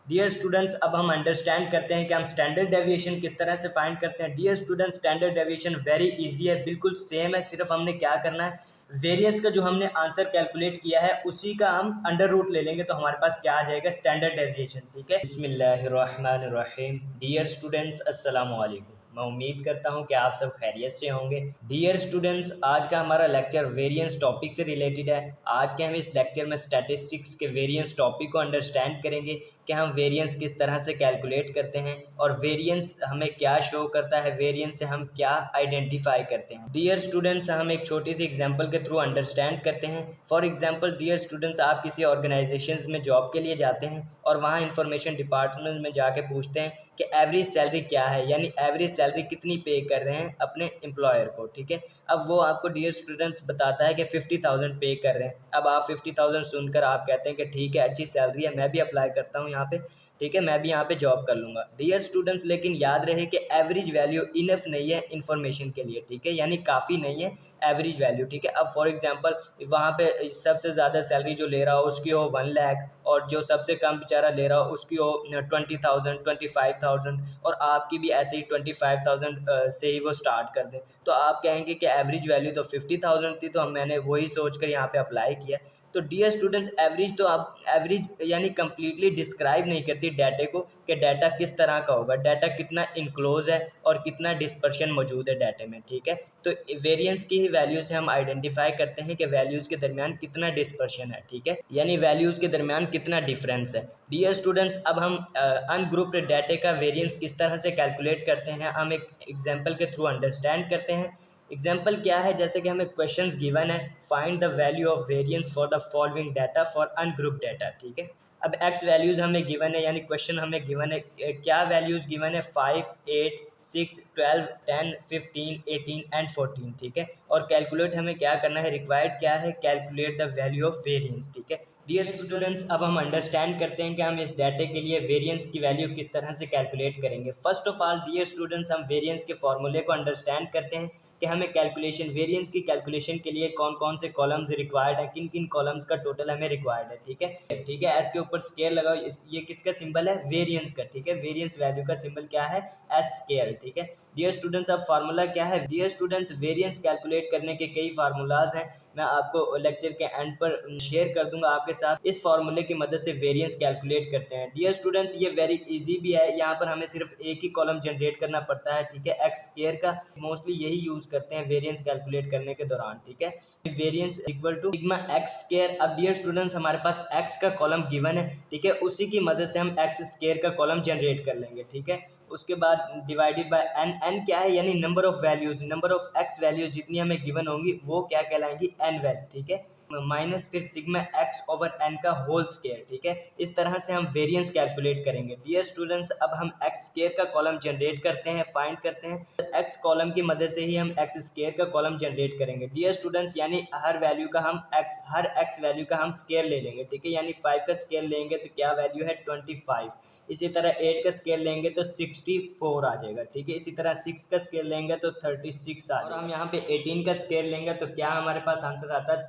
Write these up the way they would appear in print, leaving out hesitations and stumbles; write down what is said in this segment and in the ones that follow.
Dear students, अब हम understand करते हैं कि हम स्टैंडर्ड डेविएशन किस तरह से फाइंड करते हैं। Dear students, standard deviation very easy है, बिल्कुल सेम है। सिर्फ हमने क्या करना है, वेरिएंस का जो हमने आंसर कैलकुलेट किया है उसी का हम अंडर रूट ले लेंगे तो हमारे पास क्या आ जाएगा, स्टैंडर्ड डेविएशन। ठीक है, बिस्मिल्लाहिर्रहमानिर्रहीम। डियर स्टूडेंट्स, अस्सलाम वालेकुम। मैं उम्मीद करता हूँ कि आप सब खैरियत से होंगे। डियर स्टूडेंट्स, आज का हमारा लेक्चर वेरिएंस टॉपिक से रिलेटेड है। आज के हम इस लेक्चर में स्टैटिस्टिक्स के वेरिएंस टॉपिक को अंडरस्टैंड करेंगे कि हम वेरिएंस किस तरह से कैलकुलेट करते हैं और वेरिएंस हमें क्या शो करता है, वेरिएंस से हम क्या आइडेंटिफाई करते हैं। डियर स्टूडेंट्स, हम एक छोटी सी एग्जांपल के थ्रू अंडरस्टैंड करते हैं। फॉर एग्जांपल डियर स्टूडेंट्स, आप किसी ऑर्गेनाइजेशन में जॉब के लिए जाते हैं और वहाँ इंफॉर्मेशन डिपार्टमेंट में जाके पूछते हैं कि एवरेज सैलरी क्या है, यानी एवरेज सैलरी कितनी पे कर रहे हैं अपने एम्प्लॉयर को। ठीक है, अब वो आपको डियर स्टूडेंट्स बताता है कि 50,000 पे कर रहे हैं। अब आप 50,000 सुनकर आप कहते हैं कि ठीक है, अच्छी सैलरी है, मैं भी अप्लाई करता हूँ यहाँ पे। ठीक है, मैं भी यहाँ पे जॉब कर लूँगा। डियर स्टूडेंट्स, लेकिन याद रहे कि एवरेज वैल्यू इनफ नहीं है इन्फॉर्मेशन के लिए। ठीक है, यानी काफ़ी नहीं है एवरेज वैल्यू। ठीक है, अब फॉर एग्जांपल वहाँ पे सबसे ज़्यादा सैलरी जो ले रहा हो उसकी हो 1 लाख, और जो सबसे कम बेचारा ले रहा हो उसकी हो 20,000, 25,000, और आपकी भी ऐसे ही 25,000 से ही वो स्टार्ट कर दें, तो आप कहेंगे कि एवरेज वैल्यू तो 50,000 थी, तो मैंने वही सोच कर यहाँ पे अप्लाई किया। तो डियर स्टूडेंट्स, एवरेज तो आप एवरेज यानी कम्प्लीटली डिस्क्राइब नहीं करती डाटा को कि डाटा किस तरह का होगा, डाटा कितना इनक्लोज है और कितना डिस्पर्शन मौजूद है डाटे में। ठीक है, तो वेरिएंस की ही वैल्यू से हम आइडेंटिफाई करते हैं कि वैल्यूज़ के दरमियान कितना डिस्पर्शन है। ठीक है, यानी वैल्यूज़ के दरमियान कितना डिफरेंस है। डियर स्टूडेंट्स, अब हम अनग्रुप्ड डाटे का वेरिएंस किस तरह से कैलकुलेट करते हैं, हम एक एग्जाम्पल के थ्रू अंडरस्टैंड करते हैं। एग्जाम्पल क्या है, जैसे कि हमें क्वेश्चन गिवन है, find the value of variance for the following data for ungroup data. ठीक है, अब एक्स वैल्यूज़ हमें गिवन है, यानी क्वेश्चन हमें गिवन है, क्या वैल्यूज़ गिवन है, 5, 8, 6, 12, 10, 15, 18 एंड 14। ठीक है, और कैलकुलेट हमें क्या करना है, रिक्वायर्ड क्या है, calculate the value of variance. ठीक है, डियर स्टूडेंट्स, अब हम अंडरस्टैंड करते हैं कि हम इस डाटे के लिए वेरिएंस की वैल्यू किस तरह से कैलकुलेट करेंगे। First of all dear students, हम वेरिएंस के फॉर्मूले को अंडरस्टैंड करते हैं कि हमें कैलकुलेशन, वेरिएंस की कैलकुलेशन के लिए कौन कौन से कॉलम्स रिक्वायर्ड है, किन किन कॉलम्स का टोटल हमें रिक्वायर्ड है। ठीक है, ठीक है, एस के ऊपर स्केयर लगाओ, ये किसका सिंबल है, वेरिएंस का। ठीक है, वेरिएंस वैल्यू का सिंबल क्या है, एस स्केयर। ठीक है, डियर स्टूडेंट्स, अब फार्मूला क्या है। डियर स्टूडेंट्स, वेरिएंस कैलकुलेट करने के कई फार्मूलाज हैं, मैं आपको लेक्चर के एंड पर शेयर कर दूंगा आपके साथ। इस फार्मूले की मदद से वेरिएंस कैलकुलेट करते हैं। डियर स्टूडेंट्स, ये वेरी इजी भी है, यहाँ पर हमें सिर्फ एक ही कॉलम जनरेट करना पड़ता है। ठीक है, एक्स स्केयर का मोस्टली यही यूज करते हैं वेरिएंस कैलकुलेट करने के दौरान। ठीक है, variance equal to sigma x square. अब डियर स्टूडेंट्स, हमारे पास एक्स का कॉलम गिवन है। ठीक है, उसी की मदद से हम एक्स स्केयर का कॉलम जनरेट कर लेंगे। ठीक है, उसके बाद डिवाइडेड बाय एन। एन क्या है, यानी number of values, number of x values जितनी हमें गिवन होंगी वो क्या कहलाएंगी, एन वैल्यू। ठीक है, माइनस फिर सिग्मा एक्स ओवर एन का होल स्केयर। ठीक है, इस तरह से हम वेरिएंस कैलकुलेट करेंगे। डियर स्टूडेंट्स, अब हम एक्स स्केयर का कॉलम जनरेट करते हैं, फाइंड करते हैं। एक्स कॉलम की मदद से ही हम एक्स स्केयर का कॉलम जनरेट करेंगे। डियर स्टूडेंट्स, यानी हर वैल्यू का हम हर एक्स वैल्यू का हम स्केयर ले लेंगे। ठीक है, यानी 5 का स्केयर लेंगे तो क्या वैल्यू है, 25। इसी तरह 8 का स्केयर लेंगे तो 64 आ जाएगा। ठीक है, इसी तरह 6 का स्केयर लेंगे तो 36 आ जाएगा, और हम यहाँ पे 18 का स्केयर लेंगे तो क्या हमारे पास आंसर आता है,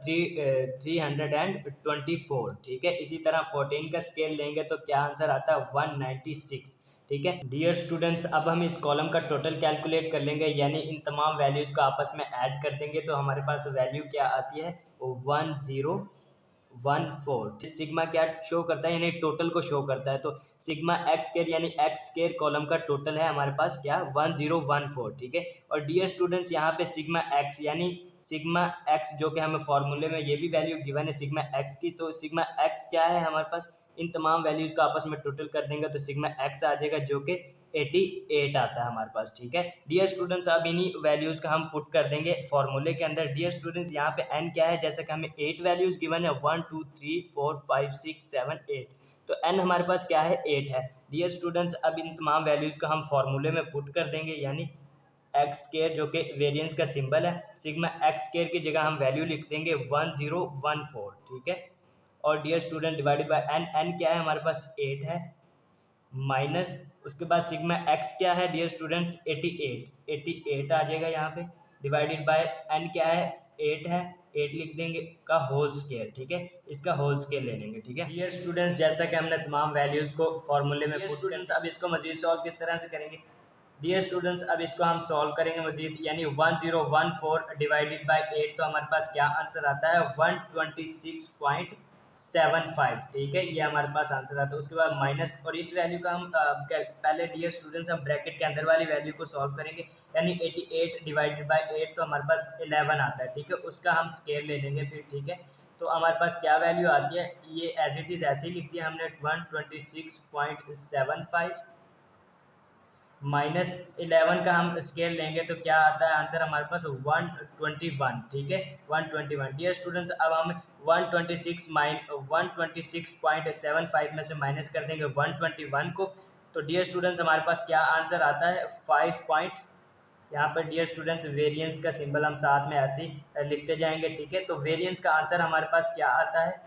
324। ठीक है, इसी तरह 14 का स्केयर लेंगे तो क्या आंसर आता है, 196। ठीक है, डियर स्टूडेंट्स, अब हम इस कॉलम का टोटल कैलकुलेट कर लेंगे, यानी इन तमाम वैल्यूज को आपस में ऐड कर देंगे तो हमारे पास वैल्यू क्या आती है, 1014। सिग्मा क्या शो करता है, यानी टोटल को शो करता है। तो सिग्मा एक्स स्केयर यानी एक्स स्केयर कॉलम का टोटल है हमारे पास क्या, 1014। ठीक है, और डियर स्टूडेंट्स, यहाँ पे सिग्मा एक्स यानी सिग्मा एक्स जो कि हमें फॉर्मूले में ये भी वैल्यू गिवन है सिग्मा एक्स की, तो सिग्मा एक्स क्या है हमारे पास, इन तमाम वैल्यूज को आपस में टोटल कर देंगे तो सिग्मा एक्स आ जाएगा जो कि 88 आता है हमारे पास। ठीक है, डियर स्टूडेंट्स, अब इन्हीं वैल्यूज का हम पुट कर देंगे फॉर्मूले के अंदर। डियर स्टूडेंट्स, यहाँ पे एन क्या है, जैसे कि हमें 8 वैल्यूज गिवन है, 1 2 3 4 5 6 7 8, तो एन हमारे पास क्या है, 8 है। डियर स्टूडेंट्स, अब इन तमाम वैल्यूज को हम फॉर्मूले में पुट कर देंगे, यानी एक्स स्केयर जो कि वेरिएंस का सिंबल है, सिग्मा एक्स स्केयर की जगह हम वैल्यू लिख देंगे 1014। ठीक है, और dear student divided by n. N क्या है हमारे पास, 8 है, माइनस उसके बाद सिग्मा एक्स क्या है डियर स्टूडेंट्स, 88 आ जाएगा यहाँ पे, डिवाइडेड बाय n क्या है 8 है, 8 लिख देंगे का होल स्केयर, ठीक है, इसका होल स्केयर ले लेंगे, ठीक है। डियर स्टूडेंट्स, जैसा कि हमने तमाम वैल्यूज को फॉर्मूले में स्टूडेंट्स अब इसको मजीद सॉल्व किस तरह से करेंगे। डियर स्टूडेंट्स, अब इसको हम सॉल्व करेंगे मजीद, यानी 1014 डिवाइडेड बाय 8, तो हमारे पास क्या आंसर आता है 126.75, ठीक है, ये हमारे पास आंसर आता है। उसके बाद माइनस, और इस वैल्यू का हम पहले डियर स्टूडेंट्स हम ब्रैकेट के अंदर वाली वैल्यू को सॉल्व करेंगे, यानी 88 डिवाइडेड बाय 8, तो हमारे पास 11 आता है, ठीक है, उसका हम स्केयर ले लेंगे फिर, ठीक है। तो हमारे पास क्या वैल्यू आती है, ये एज इट इज़ ऐसे ही लिख दिया हमने 126.75 माइनस 11 का हम स्केल लेंगे तो क्या आता है आंसर हमारे पास 121, ठीक है, 121। डियर स्टूडेंट्स, अब हम 126.75 में से माइनस कर देंगे 121 को, तो डियर स्टूडेंट्स हमारे पास क्या आंसर आता है 5 पॉइंट, यहाँ पर डियर स्टूडेंट्स वेरिएंस का सिंबल हम साथ में ऐसे ही लिखते जाएंगे, ठीक है। तो वेरिएंस का आंसर हमारे पास क्या आता है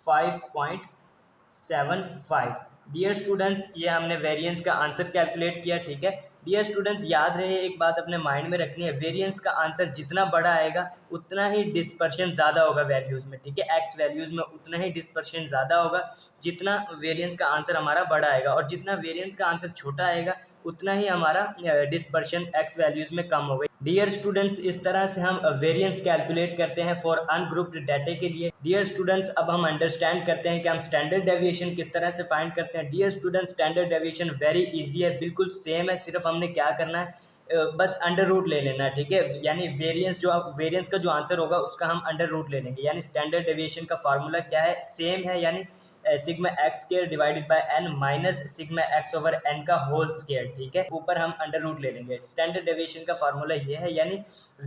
5.75। डियर स्टूडेंट्स, ये हमने वेरिएंस का आंसर कैलकुलेट किया, ठीक है। डियर स्टूडेंट्स, याद रहे एक बात अपने माइंड में रखनी है, वेरिएंस का आंसर जितना बड़ा आएगा उतना ही डिस्पर्शन ज़्यादा होगा वैल्यूज़ में, ठीक है, एक्स वैल्यूज़ में उतना ही डिस्पर्शन ज़्यादा होगा जितना वेरिएंस का आंसर हमारा बड़ा आएगा, और जितना वेरिएंस का आंसर छोटा आएगा उतना ही हमारा डिस्पर्शन एक्स वैल्यूज़ में कम होगा। डियर स्टूडेंट्स, इस तरह से हम वेरिएंस कैलकुलेट करते हैं फॉर अनग्रुप्ड डाटा के लिए। डियर स्टूडेंट्स, अब हम अंडरस्टैंड करते हैं कि हम स्टैंडर्ड डेविएशन किस तरह से फाइंड करते हैं। Dear students, standard deviation very easy है, बिल्कुल सेम है, सिर्फ हमने क्या करना है बस अंडर रूट ले लेना है, ठीक है, यानी वेरिएंस का जो आंसर होगा उसका हम अंडर रूट ले लेंगे, यानी स्टैंडर्ड डेविएशन का फार्मूला क्या है, सेम है, यानी sigma x square divided by n minus sigma x over n का होल स्केयर, ठीक है, ऊपर हम अंडर रूट ले लेंगे। स्टैंडर्ड डेविएशन का फार्मूला ये है, यानी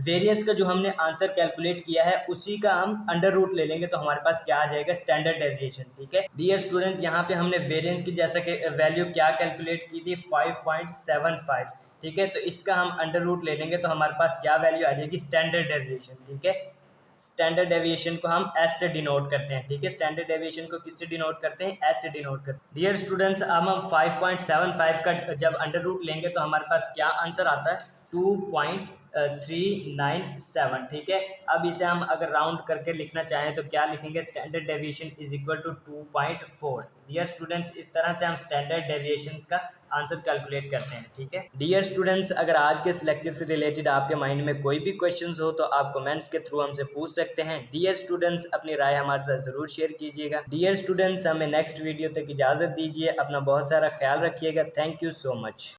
वेरिएंस का जो हमने आंसर कैलकुलेट किया है उसी का हम अंडर रूट ले लेंगे, तो हमारे पास क्या आ जाएगा स्टैंडर्ड डेविएशन, ठीक है। डियर स्टूडेंट्स, यहाँ पे हमने वेरिएंस की जैसा कि वैल्यू क्या कैलकुलेट की थी 5.75, ठीक है, तो इसका हम अंडर रूट ले लेंगे तो हमारे पास क्या वैल्यू आ जाएगी स्टैंडर्ड डेविएशन, ठीक है। स्टैंडर्ड डेविएशन को हम एस से डिनोट करते हैं, ठीक है, स्टैंडर्ड डेविएशन को किससे डिनोट करते हैं, एस से डिनोट करते हैं। डियर स्टूडेंट्स, अब हम 5.75 का जब अंडर रूट लेंगे तो हमारे पास क्या आंसर आता है 2.397, ठीक है। अब इसे हम अगर राउंड करके लिखना चाहें तो क्या लिखेंगे, standard deviation is equal to 2.4। Dear students, इस तरह से हम स्टैंडर्ड डेविएशंस का आंसर कैलकुलेट करते हैं, ठीक है। डियर स्टूडेंट्स, अगर आज के इस लेक्चर से रिलेटेड आपके माइंड में कोई भी क्वेश्चंस हो तो आप कमेंट्स के थ्रू हमसे पूछ सकते हैं। डियर स्टूडेंट्स, अपनी राय हमारे साथ ज़रूर शेयर कीजिएगा। डियर स्टूडेंट्स, हमें नेक्स्ट वीडियो तक इजाज़त दीजिए, अपना बहुत सारा ख्याल रखिएगा। Thank you so much.